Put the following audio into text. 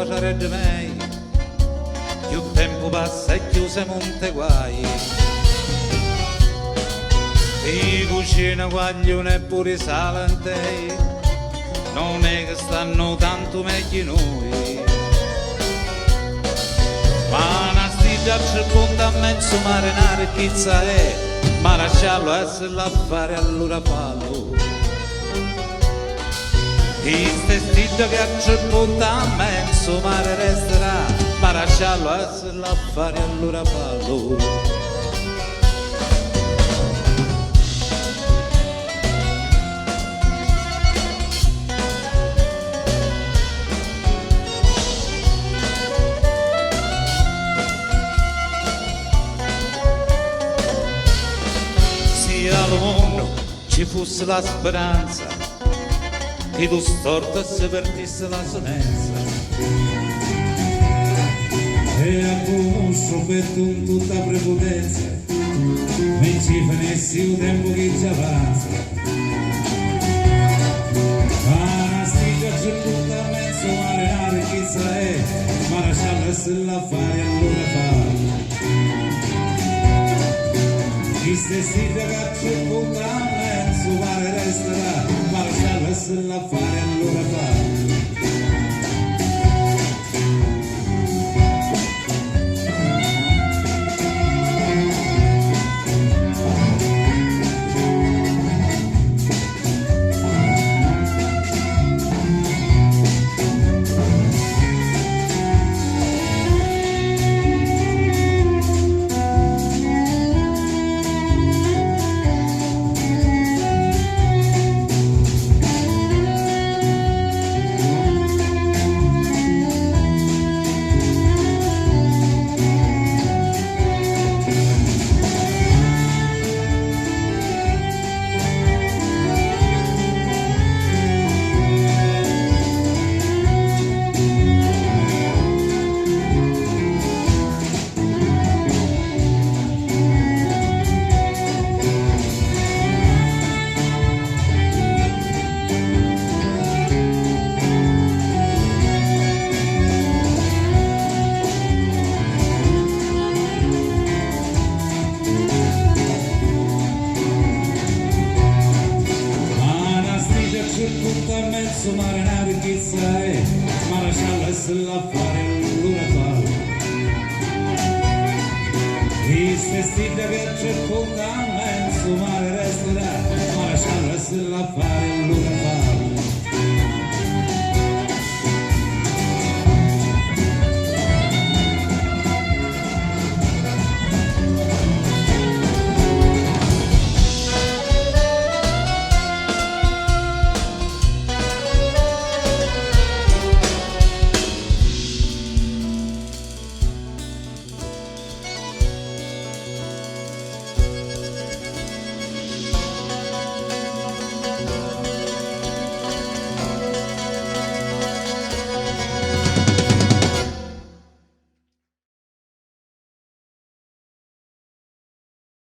sarebbe meglio, più tempo passa e chiuse monte guai. E cucina guaglione e pure salantei, non è che stanno tanto meglio noi. Ma una stiglia c'è punta a mezzo mare, una ricchezza è, ma lasciarlo essere l'affare allora fallo. Questa stiglia che c'è punta a mezzo mare resterà, ma lasciarlo essere l'affare allora fallo. Al mondo ci fosse la speranza che tu storto si perdesse la sonenza e a conosco per tu tutta prepotenza non ci finissi il tempo che ci avanza. Ma una stiglia c'è tutta a mezzo mare, la ricchezza è, ma lasciarla essere l'affare allora fa. Questa stiglia che c'è punta a mezzo mare resterà, ma lasciarla essere l'affare allora fa. Mare una ricchezza è, ma lasciarla essere l'affare allora fa. Questa stiglia che c'è punta a mezzo mare resterà, ma lasciarla essere l'affare allora fa.